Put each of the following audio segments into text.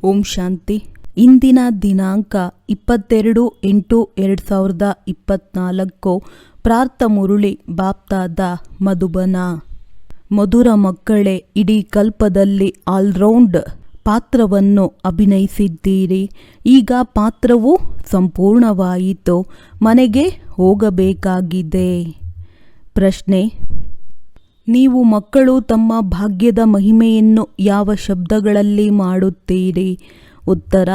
ಓಂ ಶಾಂತಿ. ಇಂದಿನ ದಿನಾಂಕ 22/8/2024. ಪ್ರಾರ್ಥ ಮುರುಳಿ ಬಾಪ್ತಾದ ಮಧುಬನ. ಮಧುರ ಮಕ್ಕಳೇ, ಇಡೀ ಕಲ್ಪದಲ್ಲಿ ಆಲ್ರೌಂಡ್ ಪಾತ್ರವನ್ನು ಅಭಿನಯಿಸಿದ್ದೀರಿ. ಈಗ ಪಾತ್ರವು ಸಂಪೂರ್ಣವಾಯಿತು. ಮನೆಗೆ ಹೋಗಬೇಕಾಗಿದೆ. ಪ್ರಶ್ನೆ: ನೀವು ಮಕ್ಕಳು ತಮ್ಮ ಭಾಗ್ಯದ ಮಹಿಮೆಯನ್ನು ಯಾವ ಶಬ್ದಗಳಲ್ಲಿ ಮಾಡುತ್ತೀರಿ? ಉತ್ತರ: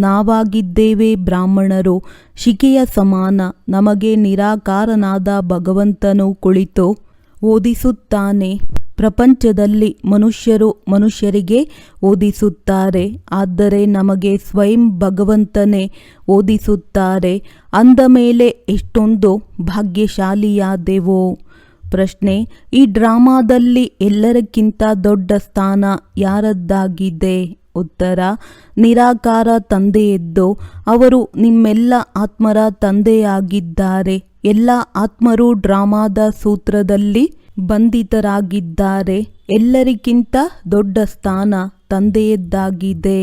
ನಾವಾಗಿದ್ದೇವೆ ಬ್ರಾಹ್ಮಣರು, ಶಿಕೆಯ ಸಮಾನ. ನಮಗೆ ನಿರಾಕಾರನಾದ ಭಗವಂತನು ಕುಳಿತು ಓದಿಸುತ್ತಾನೆ. ಪ್ರಪಂಚದಲ್ಲಿ ಮನುಷ್ಯರು ಮನುಷ್ಯರಿಗೆ ಓದಿಸುತ್ತಾರೆ, ಆದರೆ ನಮಗೆ ಸ್ವಯಂ ಭಗವಂತನೇ ಓದಿಸುತ್ತಾರೆ. ಅಂದ ಮೇಲೆ ಎಷ್ಟೊಂದು ಭಾಗ್ಯಶಾಲಿಯಾದೆವು. ಪ್ರಶ್ನೆ: ಈ ಡ್ರಾಮಾದಲ್ಲಿ ಎಲ್ಲರಿಗಿಂತ ದೊಡ್ಡ ಸ್ಥಾನ ಯಾರದ್ದಾಗಿದೆ? ಉತ್ತರ: ನಿರಾಕಾರ ತಂದೆಯದ್ದು. ಅವರು ನಿಮ್ಮೆಲ್ಲ ಆತ್ಮರ ತಂದೆಯಾಗಿದ್ದಾರೆ. ಎಲ್ಲ ಆತ್ಮರು ಡ್ರಾಮಾದ ಸೂತ್ರದಲ್ಲಿ ಬಂಧಿತರಾಗಿದ್ದಾರೆ. ಎಲ್ಲರಿಗಿಂತ ದೊಡ್ಡ ಸ್ಥಾನ ತಂದೆಯದ್ದಾಗಿದೆ.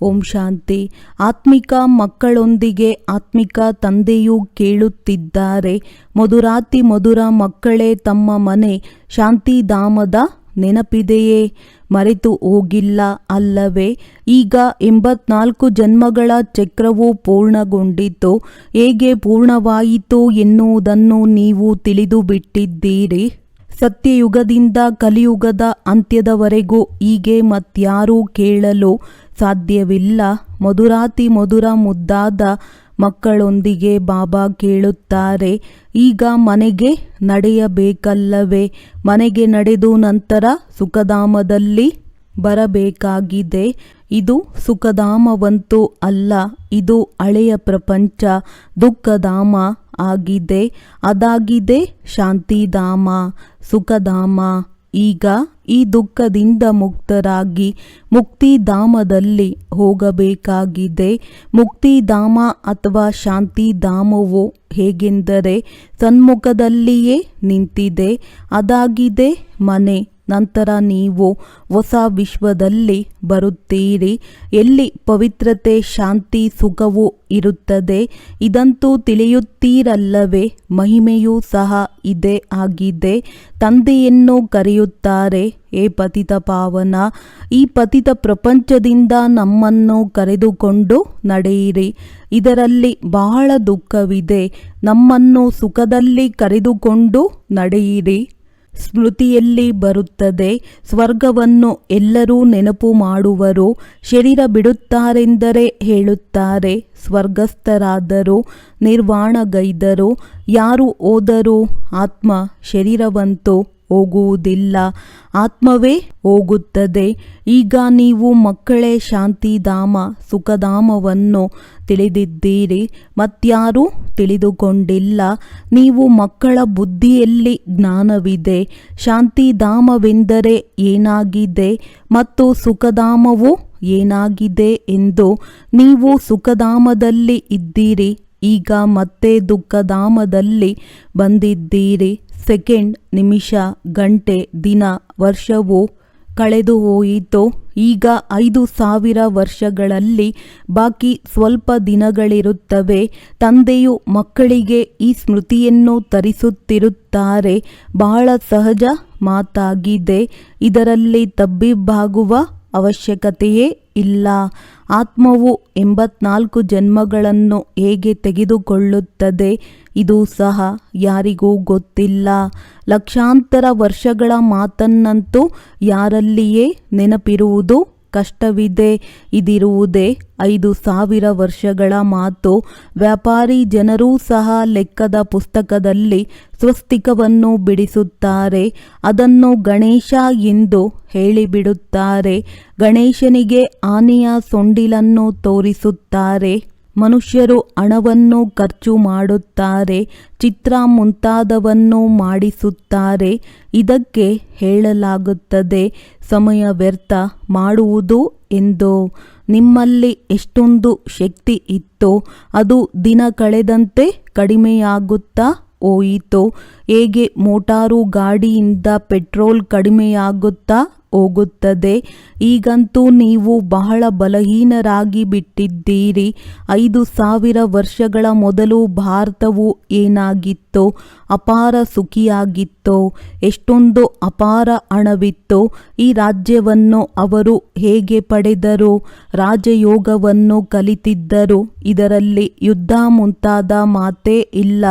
ಓಂ ಶಾಂತಿ. ಆತ್ಮಿಕ ಮಕ್ಕಳೊಂದಿಗೆ ಆತ್ಮಿಕ ತಂದೆಯೂ ಕೇಳುತ್ತಿದ್ದಾರೆ. ಮಧುರಾತಿ ಮಧುರ ಮಕ್ಕಳೇ, ತಮ್ಮ ಮನೆ ಶಾಂತಿಧಾಮದ ನೆನಪಿದೆಯೇ? ಮರೆತು ಹೋಗಿಲ್ಲ ಅಲ್ಲವೇ? ಈಗ 84 ಜನ್ಮಗಳ ಚಕ್ರವು ಪೂರ್ಣಗೊಂಡಿತು. ಹೇಗೆ ಪೂರ್ಣವಾಯಿತು ಎನ್ನುವುದನ್ನು ನೀವು ತಿಳಿದು ಬಿಟ್ಟಿದ್ದೀರಿ. ಸತ್ಯಯುಗದಿಂದ ಕಲಿಯುಗದ ಅಂತ್ಯದವರೆಗೂ ಹೀಗೆ ಮತ್ಯಾರೂ ಕೇಳಲು ಸಾಧ್ಯವಿಲ್ಲ. ಮಧುರಾತಿ ಮಧುರ ಮುದ್ದಾದ ಮಕ್ಕಳೊಂದಿಗೆ ಬಾಬಾ ಕೇಳುತ್ತಾರೆ, ಈಗ ಮನೆಗೆ ನಡೆಯಬೇಕಲ್ಲವೇ? ಮನೆಗೆ ನಡೆದು ನಂತರ ಸುಖಧಾಮದಲ್ಲಿ ಬರಬೇಕಾಗಿದೆ. ಇದು ಸುಖಧಾಮವಂತೂ ಅಲ್ಲ, ಇದು ಹಳೆಯ ಪ್ರಪಂಚ, ದುಃಖಧಾಮ ಆಗಿದೆ. ಅದಾಗಿದೆ ಶಾಂತಿಧಾಮ, ಸುಖಧಾಮ. ಈಗ ಈ ದುಃಖದಿಂದ ಮುಕ್ತರಾಗಿ ಮುಕ್ತಿಧಾಮದಲ್ಲಿ ಹೋಗಬೇಕಾಗಿದೆ. ಮುಕ್ತಿಧಾಮ ಅಥವಾ ಶಾಂತಿಧಾಮವು ಹೇಗೆಂದರೆ ಸನ್ಮುಖದಲ್ಲಿಯೇ ನಿಂತಿದೆ. ಅದಾಗಿದೆ ಮನೆ. ನಂತರ ನೀವು ಹೊಸ ವಿಶ್ವದಲ್ಲಿ ಬರುತ್ತೀರಿ, ಎಲ್ಲಿ ಪವಿತ್ರತೆ, ಶಾಂತಿ, ಸುಖವು ಇರುತ್ತದೆ. ಇದಂತೂ ತಿಳಿಯುತ್ತೀರಲ್ಲವೇ? ಮಹಿಮೆಯೂ ಸಹ ಇದೇ ಆಗಿದೆ. ತಂದೆಯನ್ನು ಕರೆಯುತ್ತಾರೆ, ಹೇ ಪತಿತ ಪಾವನ, ಈ ಪತಿತ ಪ್ರಪಂಚದಿಂದ ನಮ್ಮನ್ನು ಕರೆದುಕೊಂಡು ನಡೆಯಿರಿ. ಇದರಲ್ಲಿ ಬಹಳ ದುಃಖವಿದೆ. ನಮ್ಮನ್ನು ಸುಖದಲ್ಲಿ ಕರೆದುಕೊಂಡು ನಡೆಯಿರಿ. ಸ್ಮೃತಿಯಲ್ಲಿ ಬರುತ್ತದೆ, ಸ್ವರ್ಗವನ್ನು ಎಲ್ಲರೂ ನೆನಪು ಮಾಡುವರು. ಶರೀರ ಬಿಡುತ್ತಾರೆಂದರೆ ಹೇಳುತ್ತಾರೆ, ಸ್ವರ್ಗಸ್ಥರಾದರು, ನಿರ್ವಾಣಗೈದರು. ಯಾರು ಹೋದರೂ ಆತ್ಮ ಶರೀರವಂತೂ ಹೋಗುವುದಿಲ್ಲ, ಆತ್ಮವೇ ಹೋಗುತ್ತದೆ. ಈಗ ನೀವು ಮಕ್ಕಳೇ ಶಾಂತಿಧಾಮ, ಸುಖಧಾಮವನ್ನು ತಿಳಿದಿದ್ದೀರಿ. ಮತ್ಯಾರೂ ತಿಳಿದುಕೊಂಡಿಲ್ಲ. ನೀವು ಮಕ್ಕಳ ಬುದ್ಧಿಯಲ್ಲಿ ಜ್ಞಾನವಿದೆ. ಶಾಂತಿಧಾಮವೆಂದರೆ ಏನಾಗಿದೆ ಮತ್ತು ಸುಖಧಾಮವು ಏನಾಗಿದೆ ಎಂದು. ನೀವು ಸುಖಧಾಮದಲ್ಲಿ ಇದ್ದೀರಿ, ಈಗ ಮತ್ತೆ ದುಃಖಧಾಮದಲ್ಲಿ ಬಂದಿದ್ದೀರಿ. ಸೆಕೆಂಡ್, ನಿಮಿಷ, ಗಂಟೆ, ದಿನ, ವರ್ಷವು ಕಳೆದು ಹೋಯಿತು. ಈಗ 5000 ವರ್ಷಗಳಲ್ಲಿ ಬಾಕಿ ಸ್ವಲ್ಪ ದಿನಗಳಿರುತ್ತವೆ. ತಂದೆಯು ಮಕ್ಕಳಿಗೆ ಈ ಸ್ಮೃತಿಯನ್ನು ತರಿಸುತ್ತಿರುತ್ತಾರೆ. ಬಹಳ ಸಹಜ ಮಾತಾಗಿದೆ. ಇದರಲ್ಲಿ ತಬ್ಬಿಬ್ಬಾಗುವ ಅವಶ್ಯಕತೆಯೇ ಇಲ್ಲ. ಆತ್ಮವು 84 ಜನ್ಮಗಳನ್ನು ಹೇಗೆ ತೆಗೆದುಕೊಳ್ಳುತ್ತದೆ, ಇದು ಸಹ ಯಾರಿಗೂ ಗೊತ್ತಿಲ್ಲ. ಲಕ್ಷಾಂತರ ವರ್ಷಗಳ ಮಾತನ್ನಂತೂ ಯಾರಲ್ಲಿಯೇ ನೆನಪಿರುವುದು ಕಷ್ಟವಿದೆ. ಇದಿರುವುದೇ 5000 ವರ್ಷಗಳ ಮಾತು. ವ್ಯಾಪಾರಿ ಜನರೂ ಸಹ ಲೆಕ್ಕದ ಪುಸ್ತಕದಲ್ಲಿ ಸ್ವಸ್ತಿಕವನ್ನು ಬಿಡಿಸುತ್ತಾರೆ. ಅದನ್ನು ಗಣೇಶ ಎಂದು ಹೇಳಿಬಿಡುತ್ತಾರೆ. ಗಣೇಶನಿಗೆ ಆನೆಯ ಸೊಂಡಿಲನ್ನು ತೋರಿಸುತ್ತಾರೆ. ಮನುಷ್ಯರು ಹಣವನ್ನು ಖರ್ಚು ಮಾಡುತ್ತಾರೆ, ಚಿತ್ರ ಮುಂತಾದವನ್ನು ಮಾಡಿಸುತ್ತಾರೆ. ಇದಕ್ಕೆ ಹೇಳಲಾಗುತ್ತದೆ ಸಮಯ ವ್ಯರ್ಥ ಮಾಡುವುದು ಎಂದು. ನಿಮ್ಮಲ್ಲಿ ಎಷ್ಟೊಂದು ಶಕ್ತಿ ಇತ್ತೋ ಅದು ದಿನ ಕಳೆದಂತೆ ಕಡಿಮೆಯಾಗುತ್ತಾ ಹೋಯಿತು. ಹೇಗೆ ಮೋಟಾರು ಗಾಡಿಯಿಂದ ಪೆಟ್ರೋಲ್ ಕಡಿಮೆಯಾಗುತ್ತಾ ಹೋಗುತ್ತದೆ. ಈಗಂತೂ ನೀವು ಬಹಳ ಬಲಹೀನರಾಗಿ ಬಿಟ್ಟಿದ್ದೀರಿ. 5000 ವರ್ಷಗಳ ಮೊದಲು ಭಾರತವು ಏನಾಗಿತ್ತೋ, ಅಪಾರ ಸುಖಿಯಾಗಿತ್ತೋ, ಎಷ್ಟೊಂದು ಅಪಾರ ಹಣವಿತ್ತೋ, ಈ ರಾಜ್ಯವನ್ನು ಅವರು ಹೇಗೆ ಪಡೆದರು? ರಾಜಯೋಗವನ್ನು ಕಲಿತಿದ್ದರು. ಇದರಲ್ಲಿ ಯುದ್ಧ ಮುಂತಾದ ಮಾತೇ ಇಲ್ಲ.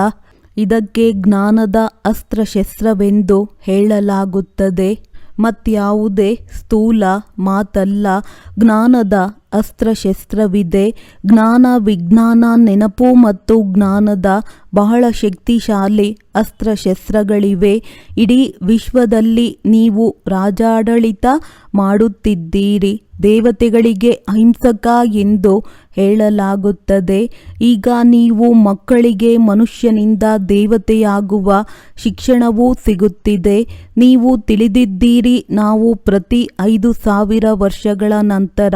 ಇದಕ್ಕೆ ಜ್ಞಾನದ ಅಸ್ತ್ರಶಸ್ತ್ರವೆಂದು ಹೇಳಲಾಗುತ್ತದೆ. ಮತ್ಯಾವುದೇ ಸ್ಥೂಲ ಮಾತಲ್ಲ. ಜ್ಞಾನದ ಅಸ್ತ್ರಶಸ್ತ್ರವಿದೆ. ಜ್ಞಾನ, ವಿಜ್ಞಾನ, ನೆನಪು ಮತ್ತು ಜ್ಞಾನದ ಬಹಳ ಶಕ್ತಿಶಾಲಿ ಅಸ್ತ್ರಶಸ್ತ್ರಗಳಿವೆ. ಇಡೀ ವಿಶ್ವದಲ್ಲಿ ನೀವು ರಾಜಾಡಳಿತ ಮಾಡುತ್ತಿದ್ದೀರಿ. ದೇವತೆಗಳಿಗೆ ಅಹಿಂಸಕ ಎಂದು ಹೇಳಲಾಗುತ್ತದೆ. ಈಗ ನೀವು ಮಕ್ಕಳಿಗೆ ಮನುಷ್ಯನಿಂದ ದೇವತೆಯಾಗುವ ಶಿಕ್ಷಣವೂ ಸಿಗುತ್ತಿದೆ. ನೀವು ತಿಳಿದಿದ್ದೀರಿ, ನಾವು ಪ್ರತಿ 5000 ವರ್ಷಗಳ ನಂತರ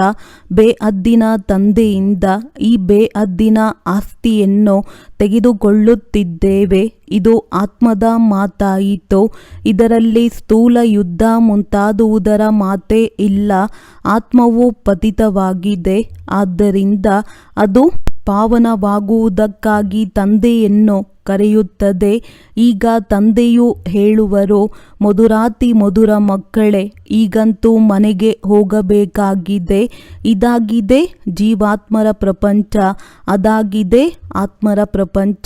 ಬೇಅದ್ದಿನ ತಂದೆಯಿಂದ ಈ ಬೇಅದ್ದಿನ ಆಸ್ತಿಯನ್ನು ತೆಗೆದುಕೊಳ್ಳುತ್ತಿದ್ದೇವೆ. ಇದು ಆತ್ಮದ ಮಾತಾಯಿತು. ಇದರಲ್ಲಿ ಸ್ಥೂಲ ಯುದ್ಧ ಮುಂತಾದುವುದರ ಮಾತೇ ಇಲ್ಲ. ಆತ್ಮವು ಪತಿತವಾಗಿದೆ. ಆದ್ದರಿಂದ ಅದು ಪಾವನವಾಗುವುದಕ್ಕಾಗಿ ತಂದೆಯನ್ನು ಕರೆಯುತ್ತದೆ. ಈಗ ತಂದೆಯು ಹೇಳುವರು, ಮಧುರಾತಿ ಮಧುರ ಮಕ್ಕಳೇ, ಈಗಂತೂ ಮನೆಗೆ ಹೋಗಬೇಕಾಗಿದೆ. ಇದಾಗಿದೆ ಜೀವಾತ್ಮರ ಪ್ರಪಂಚ, ಅದಾಗಿದೆ ಆತ್ಮರ ಪ್ರಪಂಚ.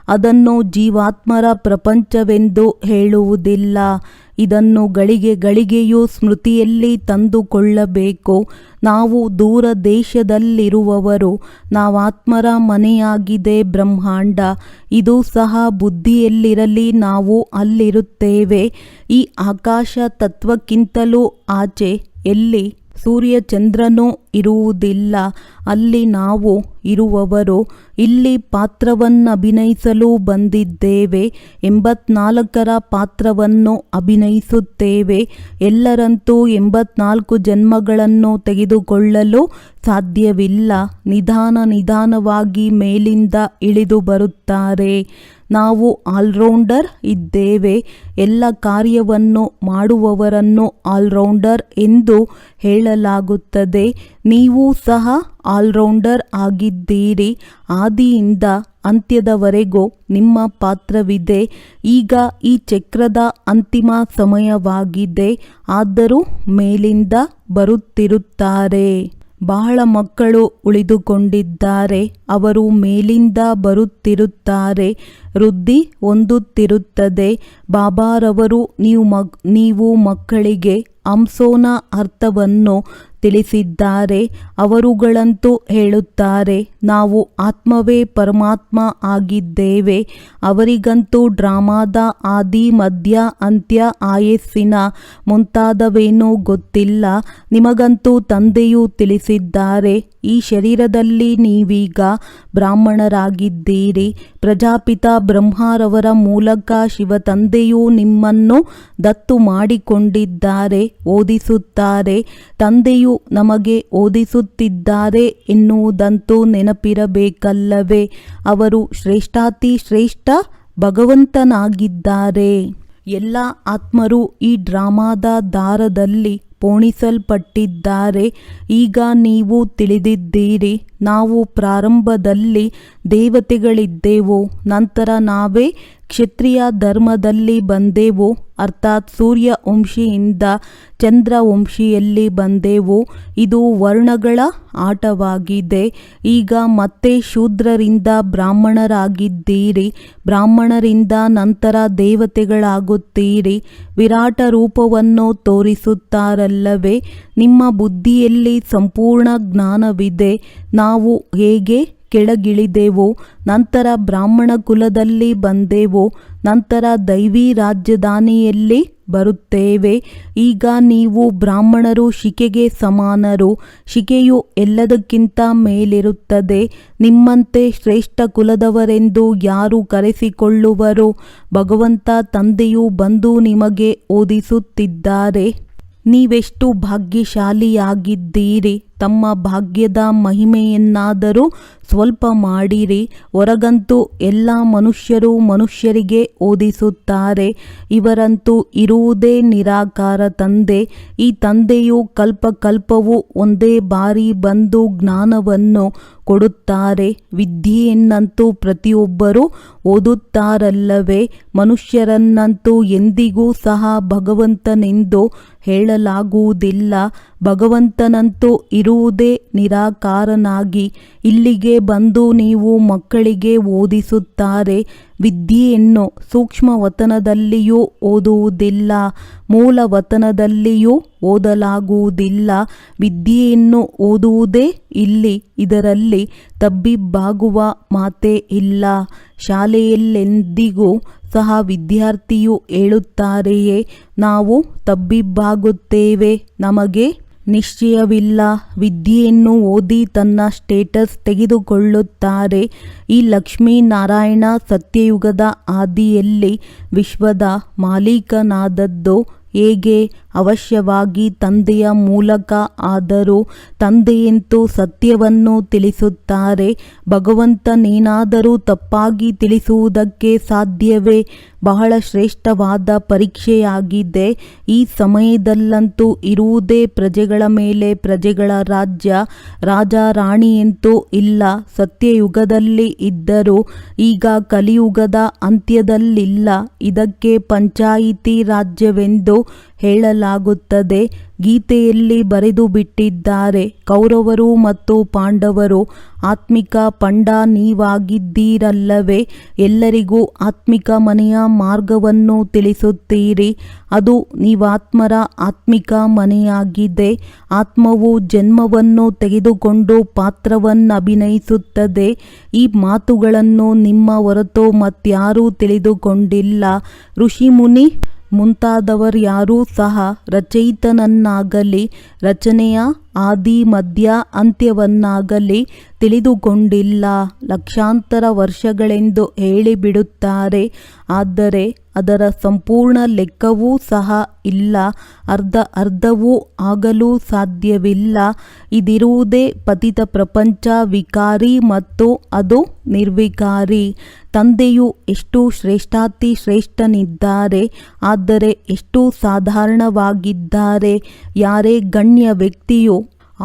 ಅದನ್ನು ಜೀವಾತ್ಮರ ಪ್ರಪಂಚವೆಂದು ಹೇಳುವುದಿಲ್ಲ. ಇದನ್ನು ಗಳಿಗೆ ಗಳಿಗೆಯೂ ಸ್ಮೃತಿಯಲ್ಲಿ ತಂದುಕೊಳ್ಳಬೇಕು. ನಾವು ದೂರ ದೇಶದಲ್ಲಿರುವವರು. ನಾವಾತ್ಮರ ಮನೆಯಾಗಿದೆ ಬ್ರಹ್ಮಾಂಡ. ಇದು ಸಹ ಬುದ್ಧಿಯಲ್ಲಿರಲಿ, ನಾವು ಅಲ್ಲಿರುತ್ತೇವೆ. ಈ ಆಕಾಶ ತತ್ವಕ್ಕಿಂತಲೂ ಆಚೆ ಎಲ್ಲಿ ಸೂರ್ಯ ಚಂದ್ರನೂ ಇರುವುದಿಲ್ಲ, ಅಲ್ಲಿ ನಾವು ಇರುವವರು. ಇಲ್ಲಿ ಪಾತ್ರವನ್ನಭಿನಯಿಸಲು ಬಂದಿದ್ದೇವೆ. 84ರ ಪಾತ್ರವನ್ನು ಅಭಿನಯಿಸುತ್ತೇವೆ. ಎಲ್ಲರಂತೂ 84 ಜನ್ಮಗಳನ್ನು ತೆಗೆದುಕೊಳ್ಳಲು ಸಾಧ್ಯವಿಲ್ಲ. ನಿಧಾನವಾಗಿ ಮೇಲಿಂದ ಇಳಿದು ಬರುತ್ತಾರೆ. ನಾವು ಆಲ್ರೌಂಡರ್ ಇದ್ದೇವೆ. ಎಲ್ಲ ಕಾರ್ಯವನ್ನು ಮಾಡುವವರನ್ನು ಆಲ್ರೌಂಡರ್ ಎಂದು ಹೇಳಲಾಗುತ್ತದೆ. ನೀವು ಸಹ ಆಲ್ರೌಂಡರ್ ಆಗಿದ್ದೀರಿ. ಆದಿಯಿಂದ ಅಂತ್ಯದವರೆಗೂ ನಿಮ್ಮ ಪಾತ್ರವಿದೆ. ಈಗ ಈ ಚಕ್ರದ ಅಂತಿಮ ಸಮಯವಾಗಿದೆ. ಆದರೂ ಮೇಲಿಂದ ಬರುತ್ತಿರುತ್ತಾರೆ. ಬಹಳ ಮಕ್ಕಳು ಉಳಿದುಕೊಂಡಿದ್ದಾರೆ. ಅವರು ಮೇಲಿಂದ ಬರುತ್ತಿರುತ್ತಾರೆ. ವೃದ್ಧಿ ಹೊಂದುತ್ತಿರುತ್ತದೆ. ಬಾಬಾರವರು ನೀವು ಮಕ್ಕಳಿಗೆ ಅಂಸೋನ ಅರ್ಥವನ್ನು ತಿಳಿಸಿದ್ದಾರೆ. ಅವರುಗಳಂತೂ ಹೇಳುತ್ತಾರೆ, ನಾವು ಆತ್ಮವೇ ಪರಮಾತ್ಮ ಆಗಿದ್ದೇವೆ. ಅವರಿಗಂತೂ ಡ್ರಾಮಾದ ಆದಿ ಮಧ್ಯ ಅಂತ್ಯ ಆಯಸ್ಸಿನ ಮುಂತಾದವೇನೂ ಗೊತ್ತಿಲ್ಲ. ನಿಮಗಂತೂ ತಂದೆಯು ತಿಳಿಸಿದ್ದಾರೆ. ಈ ಶರೀರದಲ್ಲಿ ನೀವೀಗ ಬ್ರಾಹ್ಮಣರಾಗಿದ್ದೀರಿ. ಪ್ರಜಾಪಿತ ಬ್ರಹ್ಮರವರ ಮೂಲಕ ಶಿವತಂದೆಯು ನಿಮ್ಮನ್ನು ದತ್ತು ಮಾಡಿಕೊಂಡಿದ್ದಾರೆ, ಓದಿಸುತ್ತಾರೆ. ತಂದೆಯು ನಮಗೆ ಓದಿಸುತ್ತಿದ್ದಾರೆ ಎನ್ನುವುದಂತೂ ನೆನಪಿರಬೇಕಲ್ಲವೇ? ಅವರು ಶ್ರೇಷ್ಠಾತಿ ಶ್ರೇಷ್ಠ ಭಗವಂತನಾಗಿದ್ದಾರೆ. ಎಲ್ಲ ಆತ್ಮರು ಈ ಡ್ರಾಮಾದ ದಾರದಲ್ಲಿ ಪೋಣಿಸಲ್ಪಟ್ಟಿದ್ದಾರೆ. ಈಗ ನೀವು ತಿಳಿದಿದ್ದೀರಿ, ನಾವು ಪ್ರಾರಂಭದಲ್ಲಿ ದೇವತೆಗಳಿದ್ದೆವು, ನಂತರ ನಾವೇ ಕ್ಷತ್ರಿಯ ಧರ್ಮದಲ್ಲಿ ಬಂದೆವು. ಅರ್ಥಾತ್ ಸೂರ್ಯವಂಶಿಯಿಂದ ಚಂದ್ರವಂಶಿಯಲ್ಲಿ ಬಂದೆವು. ಇದು ವರ್ಣಗಳ ಆಟವಾಗಿದೆ. ಈಗ ಮತ್ತೆ ಶೂದ್ರರಿಂದ ಬ್ರಾಹ್ಮಣರಾಗಿದ್ದೀರಿ. ಬ್ರಾಹ್ಮಣರಿಂದ ನಂತರ ದೇವತೆಗಳಾಗುತ್ತೀರಿ. ವಿರಾಟ ರೂಪವನ್ನು ತೋರಿಸುತ್ತಾರಲ್ಲವೇ? ನಿಮ್ಮ ಬುದ್ಧಿಯಲ್ಲಿ ಸಂಪೂರ್ಣ ಜ್ಞಾನವಿದೆ. ನಾವು ಹೇಗೆ ಕೆಳಗಿಳಿದೆವು, ನಂತರ ಬ್ರಾಹ್ಮಣ ಕುಲದಲ್ಲಿ ಬಂದೆವು, ನಂತರ ದೈವಿ ರಾಜಧಾನಿಯಲ್ಲಿ ಬರುತ್ತೇವೆ. ಈಗ ನೀವು ಬ್ರಾಹ್ಮಣರು ಶಿಕೆಗೆ ಸಮಾನರು. ಶಿಕೆಯು ಎಲ್ಲದಕ್ಕಿಂತ ಮೇಲಿರುತ್ತದೆ. ನಿಮ್ಮಂತೆ ಶ್ರೇಷ್ಠ ಕುಲದವರೆಂದು ಯಾರು ಕರೆಸಿಕೊಳ್ಳುವರು? ಭಗವಂತ ತಂದೆಯು ಬಂದು ನಿಮಗೆ ಓದಿಸುತ್ತಿದ್ದಾರೆ. ನೀವೆಷ್ಟು ಭಾಗ್ಯಶಾಲಿಯಾಗಿದ್ದೀರಿ. ತಮ್ಮ ಭಾಗ್ಯದ ಮಹಿಮೆಯನ್ನಾದರೂ ಸ್ವಲ್ಪ ಮಾಡಿರಿ. ಹೊರಗಂತೂ ಎಲ್ಲ ಮನುಷ್ಯರು ಮನುಷ್ಯರಿಗೆ ಓದಿಸುತ್ತಾರೆ. ಇವರಂತೂ ಇರುವುದೇ ನಿರಾಕಾರ ತಂದೆ. ಈ ತಂದೆಯು ಕಲ್ಪಕಲ್ಪವೂ ಒಂದೇ ಬಾರಿ ಬಂದು ಜ್ಞಾನವನ್ನು ಕೊಡುತ್ತಾರೆ. ವಿದ್ಯೆಯನ್ನಂತೂ ಪ್ರತಿಯೊಬ್ಬರೂ ಓದುತ್ತಾರಲ್ಲವೇ? ಮನುಷ್ಯರನ್ನಂತೂ ಎಂದಿಗೂ ಸಹ ಭಗವಂತನೆಂದು ಹೇಳಲಾಗುವುದಿಲ್ಲ. ಭಗವಂತನಂತೂ ಇರುವುದೇ ನಿರಾಕಾರನಾಗಿ. ಇಲ್ಲಿಗೆ ಬಂದು ನೀವು ಮಕ್ಕಳಿಗೆ ಓದಿಸುತ್ತಾರೆ. ವಿದ್ಯೆಯನ್ನು ಸೂಕ್ಷ್ಮ ವತನದಲ್ಲಿಯೂ ಓದುವುದಿಲ್ಲ, ಮೂಲ ವತನದಲ್ಲಿಯೂ ಓದಲಾಗುವುದಿಲ್ಲ. ವಿದ್ಯೆಯನ್ನು ಓದುವುದೇ ಇಲ್ಲಿ. ಇದರಲ್ಲಿ ತಬ್ಬಿಬ್ಬಾಗುವ ಮಾತೇ ಇಲ್ಲ. ಶಾಲೆಯಲ್ಲೆಂದಿಗೂ ಸಹ ವಿದ್ಯಾರ್ಥಿಯು ಹೇಳುತ್ತಾರೆಯೇ, ನಾವು ತಬ್ಬಿಬ್ಬಾಗುತ್ತೇವೆ, ನಮಗೆ ನಿಶ್ಚಯವಿಲ್ಲ. ವಿದ್ಯೆಯನ್ನು ಓದಿ ತನ್ನ ಸ್ಟೇಟಸ್ ತೆಗೆದುಕೊಳ್ಳುತ್ತಾರೆ. ಈ ಲಕ್ಷ್ಮೀನಾರಾಯಣ ಸತ್ಯಯುಗದ ಆದಿಯಲ್ಲಿ ವಿಶ್ವದ ಮಾಲೀಕನಾದದ್ದು ಹೇಗೆ? ಅವಶ್ಯವಾಗಿ ತಂದೆಯ ಮೂಲಕ. ಆದರೂ ತಂದೆಯಂತೂ ಸತ್ಯವನ್ನು ತಿಳಿಸುತ್ತಾರೆ. ಭಗವಂತನೇನಾದರೂ ತಪ್ಪಾಗಿ ತಿಳಿಸುವುದಕ್ಕೆ ಸಾಧ್ಯವೇ? ಬಹಳ ಶ್ರೇಷ್ಠವಾದ ಪರೀಕ್ಷೆಯಾಗಿದೆ. ಈ ಸಮಯದಲ್ಲಂತೂ ಇರುವುದೇ ಪ್ರಜೆಗಳ ಮೇಲೆ ಪ್ರಜೆಗಳ ರಾಜ್ಯ. ರಾಜ ರಾಣಿಯಂತೂ ಇಲ್ಲ. ಸತ್ಯಯುಗದಲ್ಲಿ ಇದ್ದರೂ ಈಗ ಕಲಿಯುಗದ ಅಂತ್ಯದಲ್ಲಿಲ್ಲ. ಇದಕ್ಕೆ ಪಂಚಾಯಿತಿ ರಾಜ್ಯವೆಂದು ಹೇಳಲಾಗುತ್ತದೆ. ಗೀತೆಯಲ್ಲಿ ಬರೆದು ಬಿಟ್ಟಿದ್ದಾರೆ, ಕೌರವರು ಮತ್ತು ಪಾಂಡವರು ಆತ್ಮಿಕ ಪಂಡ ನೀವಾಗಿದ್ದೀರಲ್ಲವೇ? ಎಲ್ಲರಿಗೂ ಆತ್ಮಿಕ ಮನೆಯ ಮಾರ್ಗವನ್ನು ತಿಳಿಸುತ್ತೀರಿ. ಅದು ನೀವಾತ್ಮರ ಆತ್ಮಿಕ ಮನೆಯಾಗಿದೆ. ಆತ್ಮವು ಜನ್ಮವನ್ನು ತೆಗೆದುಕೊಂಡು ಪಾತ್ರವನ್ನಭಿನಯಿಸುತ್ತದೆ. ಈ ಮಾತುಗಳನ್ನು ನಿಮ್ಮ ಹೊರತು ಮತ್ಯಾರೂ ತಿಳಿದುಕೊಂಡಿಲ್ಲ. ಋಷಿಮುನಿ ಮುಂತಾದವರ್ಯಾರೂ ಸಹ ರಚಯಿತನನ್ನಾಗಲಿ ರಚನೆಯ ಆದಿ ಮಧ್ಯ ಅಂತ್ಯವನ್ನಾಗಲಿ ತಿಳಿದುಕೊಂಡಿಲ್ಲ. ಲಕ್ಷಾಂತರ ವರ್ಷಗಳೆಂದು ಹೇಳಿಬಿಡುತ್ತಾರೆ, ಆದರೆ ಅದರ ಸಂಪೂರ್ಣ ಲೆಕ್ಕವೂ ಸಹ ಇಲ್ಲ. ಅರ್ಧವೂ ಆಗಲೂ ಸಾಧ್ಯವಿಲ್ಲ. ಇದಿರುವುದೇ ಪತಿತ ಪ್ರಪಂಚ ವಿಕಾರಿ ಮತ್ತು ಅದು ನಿರ್ವಿಕಾರಿ. ತಂದೆಯು ಎಷ್ಟು ಶ್ರೇಷ್ಠಾತಿ ಶ್ರೇಷ್ಠನಿದ್ದಾರೆ, ಆದರೆ ಎಷ್ಟು ಸಾಧಾರಣವಾಗಿದ್ದಾರೆ. ಯಾರೇ ಗಣ್ಯ ವ್ಯಕ್ತಿಯು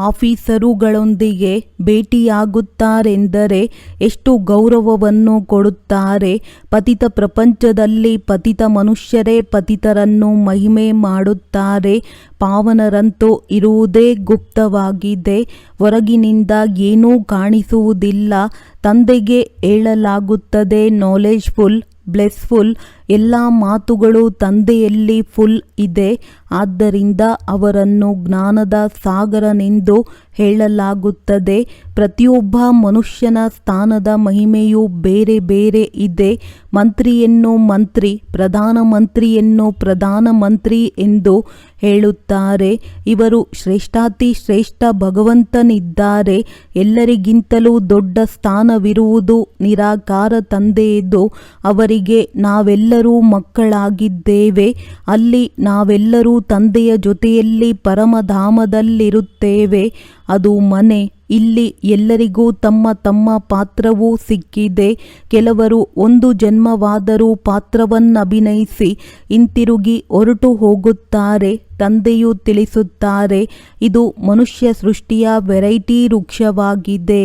ಆಫೀಸರುಗಳೊಂದಿಗೆ ಭೇಟಿಯಾಗುತ್ತಾರೆಂದರೆ ಎಷ್ಟು ಗೌರವವನ್ನು ಕೊಡುತ್ತಾರೆ. ಪತಿತ ಪ್ರಪಂಚದಲ್ಲಿ ಪತಿತ ಮನುಷ್ಯರೇ ಪತಿತರನ್ನು ಮಹಿಮೆ ಮಾಡುತ್ತಾರೆ. ಪಾವನರಂತೂ ಇರುವುದೇ ಗುಪ್ತವಾಗಿದೆ. ಹೊರಗಿನಿಂದ ಏನೂ ಕಾಣಿಸುವುದಿಲ್ಲ. ತಂದೆಗೆ ಹೇಳಲಾಗುತ್ತದೆ ನಾಲೆಜ್ಫುಲ್, ಬ್ಲೆಸ್ಫುಲ್. ಎಲ್ಲ ಮಾತುಗಳು ತಂದೆಯಲ್ಲಿ ಫುಲ್ ಇದೆ. ಆದ್ದರಿಂದ ಅವರನ್ನು ಜ್ಞಾನದ ಸಾಗರನೆಂದು ಹೇಳಲಾಗುತ್ತದೆ. ಪ್ರತಿಯೊಬ್ಬ ಮನುಷ್ಯನ ಸ್ಥಾನದ ಮಹಿಮೆಯು ಬೇರೆ ಬೇರೆ ಇದೆ. ಮಂತ್ರಿಯನ್ನು ಮಂತ್ರಿ, ಪ್ರಧಾನಮಂತ್ರಿಯನ್ನು ಪ್ರಧಾನಮಂತ್ರಿ ಎಂದು ಹೇಳುತ್ತಾರೆ. ಇವರು ಶ್ರೇಷ್ಠಾತಿ ಶ್ರೇಷ್ಠ ಭಗವಂತನಿದ್ದಾರೆ. ಎಲ್ಲರಿಗಿಂತಲೂ ದೊಡ್ಡ ಸ್ಥಾನವಿರುವುದು ನಿರಾಕಾರ ತಂದೆಯದು. ಅವರಿಗೆ ನಾವೆಲ್ಲರೂ ಮಕ್ಕಳಾಗಿದ್ದೇವೆ. ಅಲ್ಲಿ ನಾವೆಲ್ಲರೂ ತಂದೆಯ ಜೊತೆಯಲ್ಲಿ ಪರಮಧಾಮದಲ್ಲಿರುತ್ತೇವೆ. ಅದು ಮನೆ. ಇಲ್ಲಿ ಎಲ್ಲರಿಗೂ ತಮ್ಮ ತಮ್ಮ ಪಾತ್ರವೂ ಸಿಕ್ಕಿದೆ. ಕೆಲವರು ಒಂದು ಜನ್ಮವಾದರೂ ಪಾತ್ರವನ್ನಭಿನಯಿಸಿ ಹಿಂತಿರುಗಿ ಹೊರಟು ಹೋಗುತ್ತಾರೆ. ತಂದೆಯು ತಿಳಿಸುತ್ತಾರೆ, ಇದು ಮನುಷ್ಯ ಸೃಷ್ಟಿಯ ವೆರೈಟಿ ವೃಕ್ಷವಾಗಿದೆ.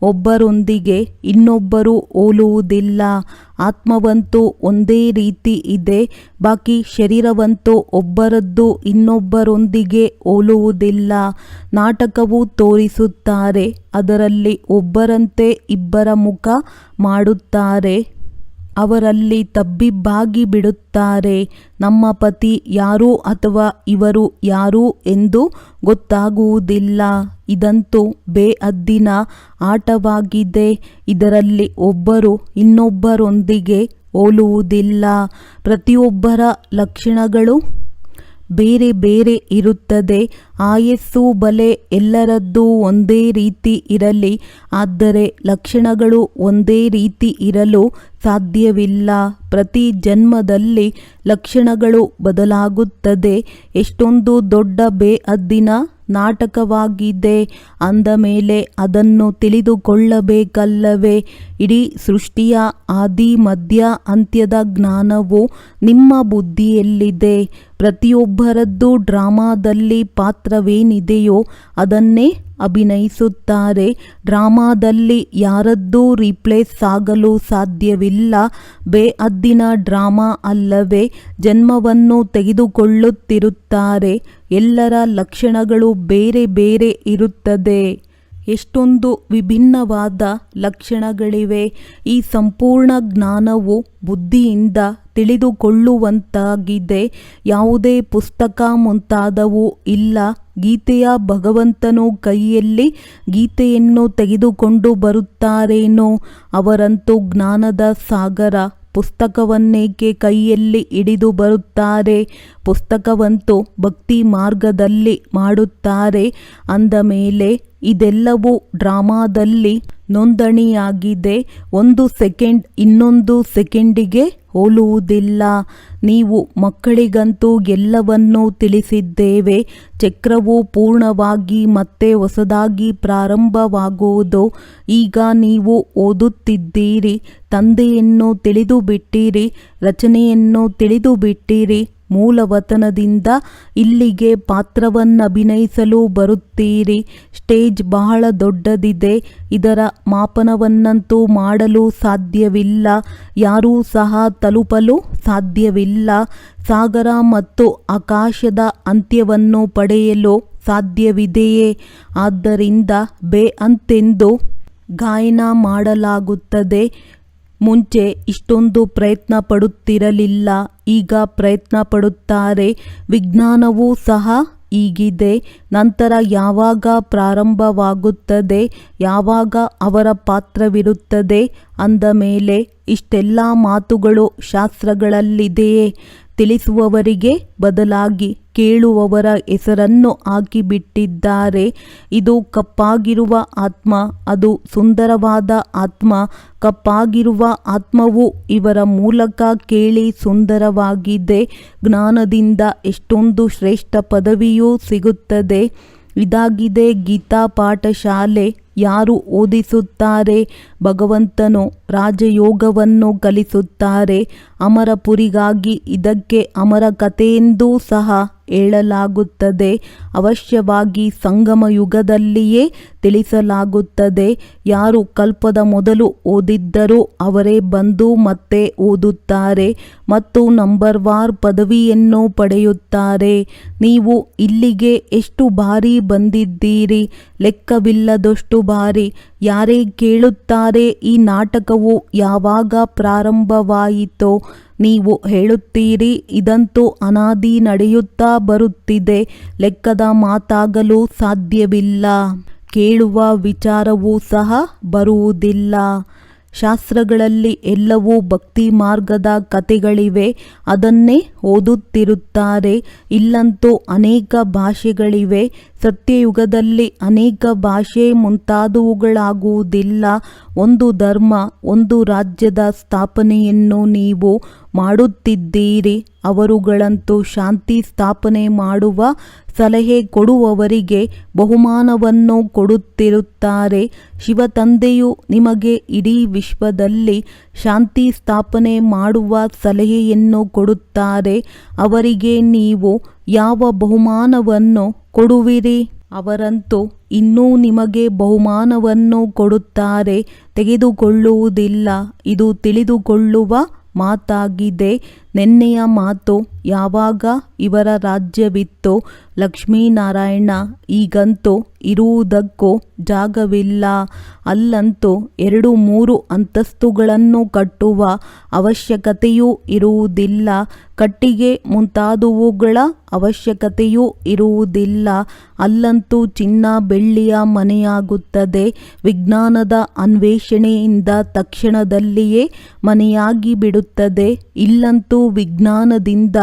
ಒಬ್ಬರೊಂದಿಗೆ ಇನ್ನೊಬ್ಬರು ಹೋಲುವುದಿಲ್ಲ. ಆತ್ಮವಂತೂ ಒಂದೇ ರೀತಿ ಇದೆ. ಬಾಕಿ ಶರೀರವಂತೂ ಒಬ್ಬರದ್ದು ಇನ್ನೊಬ್ಬರೊಂದಿಗೆ ಹೋಲುವುದಿಲ್ಲ. ನಾಟಕವು ತೋರಿಸುತ್ತಾರೆ. ಅದರಲ್ಲಿ ಒಬ್ಬರಂತೆ ಇಬ್ಬರ ಮುಖ ಮಾಡುತ್ತಾರೆ. ಅವರಲ್ಲಿ ತಬ್ಬಿಬ್ಬಾಗಿ ಬಿಡುತ್ತಾರೆ. ನಮ್ಮ ಪತಿ ಯಾರು ಅಥವಾ ಇವರು ಯಾರು ಎಂದು ಗೊತ್ತಾಗುವುದಿಲ್ಲ. ಇದಂತೂ ಬೇಹದ್ದಿನ ಆಟವಾಗಿದೆ. ಇದರಲ್ಲಿ ಒಬ್ಬರು ಇನ್ನೊಬ್ಬರೊಂದಿಗೆ ಹೋಲುವುದಿಲ್ಲ. ಪ್ರತಿಯೊಬ್ಬರ ಲಕ್ಷಣಗಳು ಬೇರೆ ಬೇರೆ ಇರುತ್ತದೆ. ಆಯಸ್ಸು ಬಲೆ ಎಲ್ಲರದ್ದೂ ಒಂದೇ ರೀತಿ ಇರಲಿ, ಆದರೆ ಲಕ್ಷಣಗಳು ಒಂದೇ ರೀತಿ ಇರಲು ಸಾಧ್ಯವಿಲ್ಲ. ಪ್ರತಿ ಜನ್ಮದಲ್ಲಿ ಲಕ್ಷಣಗಳು ಬದಲಾಗುತ್ತದೆ. ಎಷ್ಟೊಂದು ದೊಡ್ಡ ಬೇಅದ್ದಿನ ನಾಟಕವಾಗಿದೆ ಅಂದ ಮೇಲೆ ಅದನ್ನು ತಿಳಿದುಕೊಳ್ಳಬೇಕಲ್ಲವೇ? ಇಡೀ ಸೃಷ್ಟಿಯ ಆದಿ ಮಧ್ಯ ಅಂತ್ಯದ ಜ್ಞಾನವು ನಿಮ್ಮ ಬುದ್ಧಿಯಲ್ಲಿದೆ. ಪ್ರತಿಯೊಬ್ಬರದ್ದು ಡ್ರಾಮಾದಲ್ಲಿ ಪಾತ್ರವೇನಿದೆಯೋ ಅದನ್ನೇ ಅಭಿನಯಿಸುತ್ತಾರೆ. ಡ್ರಾಮಾದಲ್ಲಿ ಯಾರದ್ದೂ ರೀಪ್ಲೇಸ್ ಆಗಲು ಸಾಧ್ಯವಿಲ್ಲ. ಬೇಅದ್ದಿನ ಡ್ರಾಮಾ ಅಲ್ಲವೇ? ಜನ್ಮವನ್ನು ತೆಗೆದುಕೊಳ್ಳುತ್ತಿರುತ್ತಾರೆ. ಎಲ್ಲರ ಲಕ್ಷಣಗಳು ಬೇರೆ ಬೇರೆ ಇರುತ್ತದೆ. ಎಷ್ಟೊಂದು ವಿಭಿನ್ನವಾದ ಲಕ್ಷಣಗಳಿವೆ. ಈ ಸಂಪೂರ್ಣ ಜ್ಞಾನವು ಬುದ್ಧಿಯಿಂದ ತಿಳಿದುಕೊಳ್ಳುವಂತಾಗಿದೆ. ಯಾವುದೇ ಪುಸ್ತಕ ಮುಂತಾದವು ಇಲ್ಲ. ಗೀತೆಯ ಭಗವಂತನು ಕೈಯಲ್ಲಿ ಗೀತೆಯನ್ನು ತೆಗೆದುಕೊಂಡು ಬರುತ್ತಾರೇನೋ? ಅವರಂತೂ ಜ್ಞಾನದ ಸಾಗರ. ಪುಸ್ತಕವನ್ನೇಕೆ ಕೈಯಲ್ಲಿ ಹಿಡಿದು ಬರುತ್ತಾರೆ? ಪುಸ್ತಕವಂತೂ ಭಕ್ತಿ ಮಾರ್ಗದಲ್ಲಿ ಮಾಡುತ್ತಾರೆ. ಅಂದ ಮೇಲೆ ಇದೆಲ್ಲವೂ ಡ್ರಾಮಾದಲ್ಲಿ ನೋಂದಣಿಯಾಗಿದೆ. ಒಂದು ಸೆಕೆಂಡ್ ಇನ್ನೊಂದು ಸೆಕೆಂಡಿಗೆ ಹೋಲುವುದಿಲ್ಲ. ನೀವು ಮಕ್ಕಳಿಗಂತೂ ಎಲ್ಲವನ್ನೂ ತಿಳಿಸಿದ್ದೇವೆ. ಚಕ್ರವು ಪೂರ್ಣವಾಗಿ ಮತ್ತೆ ಹೊಸದಾಗಿ ಪ್ರಾರಂಭವಾಗುವುದು. ಈಗ ನೀವು ಓದುತ್ತಿದ್ದೀರಿ. ತಂದೆಯನ್ನು ತಿಳಿದು ಬಿಟ್ಟಿರಿ, ರಚನೆಯನ್ನು ತಿಳಿದು ಬಿಟ್ಟಿರಿ. ಮೂಲವತನದಿಂದ ಇಲ್ಲಿಗೆ ಪಾತ್ರವನ್ನಭಿನಯಿಸಲು ಬರುತ್ತೀರಿ. ಸ್ಟೇಜ್ ಬಹಳ ದೊಡ್ಡದಿದೆ. ಇದರ ಮಾಪನವನ್ನಂತೂ ಮಾಡಲು ಸಾಧ್ಯವಿಲ್ಲ. ಯಾರೂ ಸಹ ತಲುಪಲು ಸಾಧ್ಯವಿಲ್ಲ. ಸಾಗರ ಮತ್ತು ಆಕಾಶದ ಅಂತ್ಯವನ್ನು ಪಡೆಯಲು ಸಾಧ್ಯವಿದೆಯೇ? ಆದ್ದರಿಂದ ಬೇಅಂತೆಂದು ಗಾಯನ ಮಾಡಲಾಗುತ್ತದೆ. ಮುಂಚೆ ಇಷ್ಟೊಂದು ಪ್ರಯತ್ನ ಪಡುತ್ತಿರಲಿಲ್ಲ. ಈಗ ಪ್ರಯತ್ನ ಪಡುತ್ತಾರೆ. ವಿಜ್ಞಾನವೂ ಸಹ ಹೀಗಿದೆ. ನಂತರ ಯಾವಾಗ ಪ್ರಾರಂಭವಾಗುತ್ತದೆ? ಯಾವಾಗ ಅವರ ಪಾತ್ರವಿರುತ್ತದೆ? ಅಂದ ಮೇಲೆ ಇಷ್ಟೆಲ್ಲ ಮಾತುಗಳು ಶಾಸ್ತ್ರಗಳಲ್ಲಿದೆಯೇ? ತಿಳಿಸುವವರಿಗೆ ಬದಲಾಗಿ ಕೇಳುವವರ ಹೆಸರನ್ನು ಹಾಕಿಬಿಟ್ಟಿದ್ದಾರೆ. ಇದು ಕಪ್ಪಾಗಿರುವ ಆತ್ಮ, ಅದು ಸುಂದರವಾದ ಆತ್ಮ. ಕಪ್ಪಾಗಿರುವ ಆತ್ಮವು ಇವರ ಮೂಲಕ ಕೇಳಿ ಸುಂದರವಾಗಿದೆ. ಜ್ಞಾನದಿಂದ ಎಷ್ಟೊಂದು ಶ್ರೇಷ್ಠ ಪದವಿಯೂ ಸಿಗುತ್ತದೆ. ಇದಾಗಿದೆ ಗೀತಾ ಪಾಠಶಾಲೆ. ಯಾರು ಓದಿಸುತ್ತಾರೆ? ಭಗವಂತನು ರಾಜಯೋಗವನ್ನು ಕಲಿಸುತ್ತಾರೆ. ಅಮರಪುರಿಗಾಗಿ ಇದಕ್ಕೆ ಅಮರ ಕಥೆಯೆಂದೂ ಸಹ ಹೇಳಲಾಗುತ್ತದೆ. ಅವಶ್ಯವಾಗಿ ಸಂಗಮ ಯುಗದಲ್ಲಿಯೇ ತಿಳಿಸಲಾಗುತ್ತದೆ. ಯಾರು ಕಲ್ಪದ ಮೊದಲು ಓದಿದ್ದರೋ ಅವರೇ ಬಂದು ಮತ್ತೆ ಓದುತ್ತಾರೆ ಮತ್ತು ನಂಬರ್ವಾರ್ ಪದವಿಯನ್ನು ಪಡೆಯುತ್ತಾರೆ. ನೀವು ಇಲ್ಲಿಗೆ ಎಷ್ಟು ಬಾರಿ ಬಂದಿದ್ದೀರಿ? ಲೆಕ್ಕವಿಲ್ಲದಷ್ಟು ಬಾರಿ. ಯಾರೇ ಕೇಳುತ್ತಾರೆ, ಈ ನಾಟಕವು ಯಾವಾಗ ಪ್ರಾರಂಭವಾಯಿತೋ? ನೀವು ಹೇಳುತ್ತೀರಿ, ಇದಂತೂ ಅನಾದಿ ನಡೆಯುತ್ತಾ ಬರುತ್ತಿದೆ. ಲೆಕ್ಕದ ಮಾತಾಗಲು ಸಾಧ್ಯವಿಲ್ಲ. ಕೇಳುವ ವಿಚಾರವೂ ಸಹ ಬರುವುದಿಲ್ಲ. ಶಾಸ್ತ್ರಗಳಲ್ಲಿ ಎಲ್ಲವೂ ಭಕ್ತಿ ಮಾರ್ಗದ ಕಥೆಗಳಿವೆ. ಅದನ್ನೇ ಓದುತ್ತಿರುತ್ತಾರೆ. ಇಲ್ಲಂತೂ ಅನೇಕ ಭಾಷೆಗಳಿವೆ. ಸತ್ಯಯುಗದಲ್ಲಿ ಅನೇಕ ಭಾಷೆ ಮುಂತಾದವುಗಳಾಗುವುದಿಲ್ಲ. ಒಂದು ಧರ್ಮ, ಒಂದು ರಾಜ್ಯದ ಸ್ಥಾಪನೆಯನ್ನು ನೀವು ಮಾಡುತ್ತಿದ್ದೀರಿ. ಅವರುಗಳಂತೂ ಶಾಂತಿ ಸ್ಥಾಪನೆ ಮಾಡುವ ಸಲಹೆ ಕೊಡುವವರಿಗೆ ಬಹುಮಾನವನ್ನು ಕೊಡುತ್ತಿರುತ್ತಾರೆ. ಶಿವತಂದೆಯು ನಿಮಗೆ ಇಡೀ ವಿಶ್ವದಲ್ಲಿ ಶಾಂತಿ ಸ್ಥಾಪನೆ ಮಾಡುವ ಸಲಹೆಯನ್ನು ಕೊಡುತ್ತಾರೆ. ಅವರಿಗೆ ನೀವು ಯಾವ ಬಹುಮಾನವನ್ನು ಕೊಡುವಿರಿ? ಅವರಂತೂ ಇನ್ನೂ ನಿಮಗೆ ಬಹುಮಾನವನ್ನು ಕೊಡುತ್ತಾರೆ. ತೆಗೆದುಕೊಳ್ಳುವುದಿಲ್ಲ. ಇದು ತಿಳಿದುಕೊಳ್ಳುವ ಮಾತಾಗಿದೆ. ನೆನ್ನೆಯ ಮಾತು ಯಾವಾಗ ಇವರ ರಾಜ್ಯವಿತ್ತು? ಲಕ್ಷ್ಮೀನಾರಾಯಣ. ಈಗಂತೂ ಇರುವುದಕ್ಕೂ ಜಾಗವಿಲ್ಲ. ಅಲ್ಲಂತೂ 2-3 ಅಂತಸ್ತುಗಳನ್ನು ಕಟ್ಟುವ ಅವಶ್ಯಕತೆಯೂ ಇರುವುದಿಲ್ಲ. ಕಟ್ಟಿಗೆ ಮುಂತಾದವುಗಳ ಅವಶ್ಯಕತೆಯೂ ಇರುವುದಿಲ್ಲ. ಅಲ್ಲಂತೂ ಚಿನ್ನ ಬೆಳ್ಳಿಯ ಮನೆಯಾಗುತ್ತದೆ. ವಿಜ್ಞಾನದ ಅನ್ವೇಷಣೆಯಿಂದ ತಕ್ಷಣದಲ್ಲಿಯೇ ಮನೆಯಾಗಿ ಬಿಡುತ್ತದೆ. ಇಲ್ಲಂತೂ ವಿಜ್ಞಾನದಿಂದ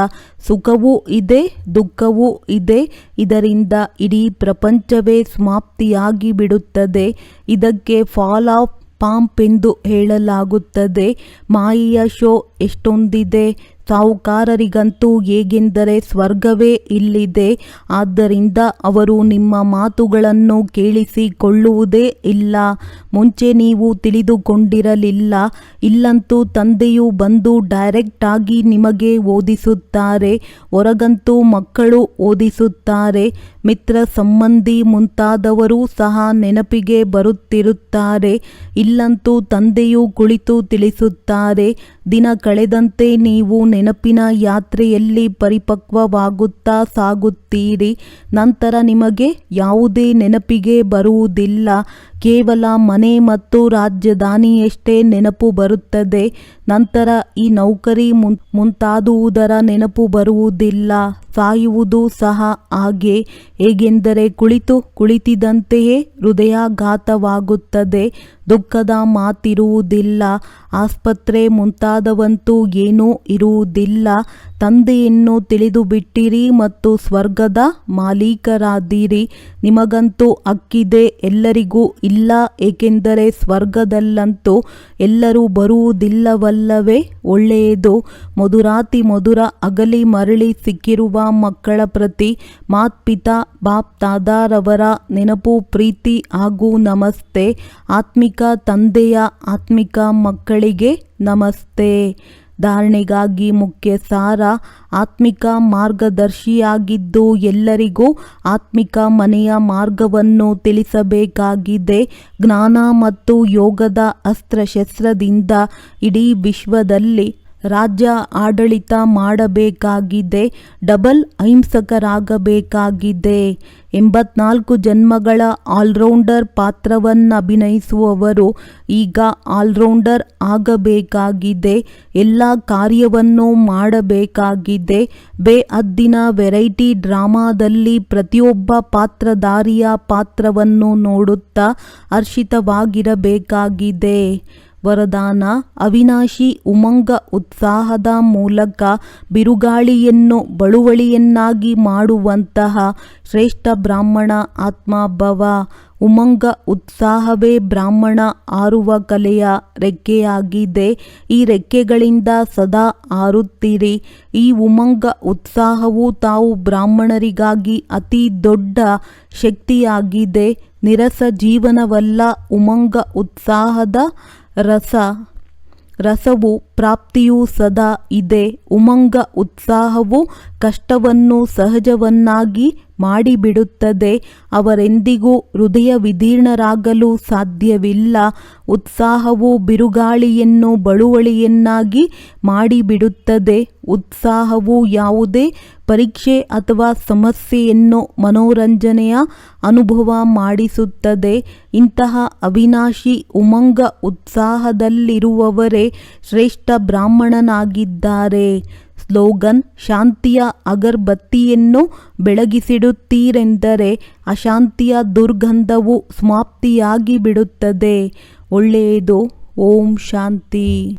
ಸುಖವೂ ಇದೆ, ದುಃಖವೂ ಇದೆ. ಇದರಿಂದ ಇಡೀ ಪ್ರಪಂಚವೇ ಸಮಾಪ್ತಿಯಾಗಿ ಬಿಡುತ್ತದೆ. ಇದಕ್ಕೆ ಫಾಲ್ ಆಫ್ ಪಾಂಪ್ ಎಂದು ಹೇಳಲಾಗುತ್ತದೆ. ಮಾಯೆಯ ಶೋ ಎಷ್ಟೊಂದಿದೆ. ಸಾಹುಕಾರರಿಗಂತೂ ಹೇಗೆಂದರೆ ಸ್ವರ್ಗವೇ ಇಲ್ಲಿದೆ. ಆದ್ದರಿಂದ ಅವರು ನಿಮ್ಮ ಮಾತುಗಳನ್ನು ಕೇಳಿಸಿಕೊಳ್ಳುವುದೇ ಇಲ್ಲ. ಮುಂಚೆ ನೀವು ತಿಳಿದುಕೊಂಡಿರಲಿಲ್ಲ. ಇಲ್ಲಂತೂ ತಂದೆಯು ಬಂದು ಡೈರೆಕ್ಟ್ ಆಗಿ ನಿಮಗೆ ಓದಿಸುತ್ತಾರೆ. ಹೊರಗಂತೂ ಮಕ್ಕಳು ಓದಿಸುತ್ತಾರೆ. ಮಿತ್ರ ಸಂಬಂಧಿ ಮುಂತಾದವರು ಸಹ ನೆನಪಿಗೆ ಬರುತ್ತಿರುತ್ತಾರೆ. ಇಲ್ಲಂತೂ ತಂದೆಯು ಕುಳಿತು ತಿಳಿಸುತ್ತಾರೆ. ದಿನ ಕಳೆದಂತೆ ನೀವು ನೆನಪಿನ ಯಾತ್ರೆಯಲ್ಲಿ ಪರಿಪಕ್ವವಾಗುತ್ತಾ ಸಾಗುತ್ತೀರಿ. ನಂತರ ನಿಮಗೆ ಯಾವುದೇ ನೆನಪಿಗೆ ಬರುವುದಿಲ್ಲ. ಕೇವಲ ಮನೆ ಮತ್ತು ರಾಜಧಾನಿಯಷ್ಟೇ ನೆನಪು ಬರುತ್ತದೆ. ನಂತರ ಈ ನೌಕರಿ ಮುಂತಾದುವುದರ ನೆನಪು ಬರುವುದಿಲ್ಲ. ಸಾಯುವುದು ಸಹ ಹಾಗೆ. ಹೇಗೆಂದರೆ ಕುಳಿತಿದ್ದಂತೆಯೇ ಹೃದಯಾಘಾತವಾಗುತ್ತದೆ. ದುಃಖದ ಮಾತಿರುವುದಿಲ್ಲ. ಆಸ್ಪತ್ರೆ ಮುಂತಾದವಂತೂ ಏನೂ ಇರುವುದಿಲ್ಲ. ತಂದೆಯನ್ನು ತಿಳಿದು ಬಿಟ್ಟಿರಿ ಮತ್ತು ಸ್ವರ್ಗದ ಮಾಲೀಕರಾದಿರಿ. ನಿಮಗಂತೂ ಹಕ್ಕಿದೆ, ಎಲ್ಲರಿಗೂ ಇಲ್ಲ. ಏಕೆಂದರೆ ಸ್ವರ್ಗದಲ್ಲಂತೂ ಎಲ್ಲರೂ ಬರುವುದಿಲ್ಲವಲ್ಲವೇ? ಒಳ್ಳೆಯದು. ಮಧುರಾತಿ ಮಧುರ ಅಗಲಿ ಮರಳಿ ಸಿಕ್ಕಿರುವ ಮಕ್ಕಳ ಪ್ರತಿ ಮಾತ್ಪಿತಾ ಬಾಪ್ ತಾದಾರವರ ನೆನಪು, ಪ್ರೀತಿ ಹಾಗೂ ನಮಸ್ತೆ. ಆತ್ಮಿಕ ತಂದೆಯ ಆತ್ಮಿಕ ಮಕ್ಕಳಿಗೆ ನಮಸ್ತೆ. ಧಾರಣೆಗಾಗಿ ಮುಖ್ಯ ಸಾರ. ಆತ್ಮಿಕ ಮಾರ್ಗದರ್ಶಿಯಾಗಿದ್ದು ಎಲ್ಲರಿಗೂ ಆತ್ಮಿಕ ಮನೆಯ ಮಾರ್ಗವನ್ನು ತಿಳಿಸಬೇಕಾಗಿದೆ. ಜ್ಞಾನ ಮತ್ತು ಯೋಗದ ಅಸ್ತ್ರಶಸ್ತ್ರದಿಂದ ಇಡೀ ವಿಶ್ವದಲ್ಲಿ ರಾಜ್ಯ ಆಡಳಿತ ಮಾಡಬೇಕಾಗಿದೆ. ಡಬಲ್ ಅಹಿಂಸಕರಾಗಬೇಕಾಗಿದೆ. 84 ಜನ್ಮಗಳ ಆಲ್ರೌಂಡರ್ ಪಾತ್ರವನ್ನಭಿನಯಿಸುವವರು ಈಗ ಆಲ್ರೌಂಡರ್ ಆಗಬೇಕಾಗಿದೆ. ಎಲ್ಲ ಕಾರ್ಯವನ್ನು ಮಾಡಬೇಕಾಗಿದೆ. ಬೇಹದ್ದಿನ ವೆರೈಟಿ ಡ್ರಾಮಾದಲ್ಲಿ ಪ್ರತಿಯೊಬ್ಬ ಪಾತ್ರಧಾರಿಯ ಪಾತ್ರವನ್ನು ನೋಡುತ್ತಾ ಹರ್ಷಿತವಾಗಿರಬೇಕಾಗಿದೆ. ವರದಾನ: ಅವಿನಾಶಿ ಉಮಂಗ ಉತ್ಸಾಹದ ಮೂಲಕ ಬಿರುಗಾಳಿಯನ್ನು ಬಳುವಳಿಯನ್ನಾಗಿ ಮಾಡುವಂತಹ ಶ್ರೇಷ್ಠ ಬ್ರಾಹ್ಮಣ ಆತ್ಮಭವ. ಉಮಂಗ ಉತ್ಸಾಹವೇ ಬ್ರಾಹ್ಮಣ ಹಾರುವ ಕಲೆಯ ರೆಕ್ಕೆಯಾಗಿದೆ. ಈ ರೆಕ್ಕೆಗಳಿಂದ ಸದಾ ಹಾರುತ್ತಿರಿ. ಈ ಉಮಂಗ ಉತ್ಸಾಹವು ತಾವು ಬ್ರಾಹ್ಮಣರಿಗಾಗಿ ಅತಿ ದೊಡ್ಡ ಶಕ್ತಿಯಾಗಿದೆ. ನಿರಸ ಜೀವನವಲ್ಲ. ಉಮಂಗ ಉತ್ಸಾಹದ ರಸವು ಪ್ರಾಪ್ತಿಯೂ ಸದಾ ಇದೆ. ಉಮಂಗ ಉತ್ಸಾಹವು ಕಷ್ಟವನ್ನು ಸಹಜವನ್ನಾಗಿ ಮಾಡಿಬಿಡುತ್ತದೆ. ಅವರೆಂದಿಗೂ ಹೃದಯ ವಿದೀರ್ಣರಾಗಲು ಸಾಧ್ಯವಿಲ್ಲ. ಉತ್ಸಾಹವು ಬಿರುಗಾಳಿಯನ್ನು ಬಳುವಳಿಯನ್ನಾಗಿ ಮಾಡಿಬಿಡುತ್ತದೆ. ಉತ್ಸಾಹವು ಯಾವುದೇ ಪರೀಕ್ಷೆ ಅಥವಾ ಸಮಸ್ಯೆಯನ್ನು ಮನೋರಂಜನೆಯ ಅನುಭವ ಮಾಡಿಸುತ್ತದೆ. ಇಂತಹ ಅವಿನಾಶಿ ಉಮಂಗ ಉತ್ಸಾಹದಲ್ಲಿರುವವರೇ ಶ್ರೇಷ್ಠ ಬ್ರಾಹ್ಮಣನಾಗಿದ್ದಾರೆ. ಸ್ಲೋಗನ್: ಶಾಂತಿಯ ಅಗರ್ಬತ್ತಿಯನ್ನು ಬೆಳಗಿಸಿಡುತ್ತೀರೆಂದರೆ ಅಶಾಂತಿಯ ದುರ್ಗಂಧವು ಸಮಾಪ್ತಿಯಾಗಿ ಬಿಡುತ್ತದೆ. ಒಳ್ಳೆಯದು. ಓಂ ಶಾಂತಿ.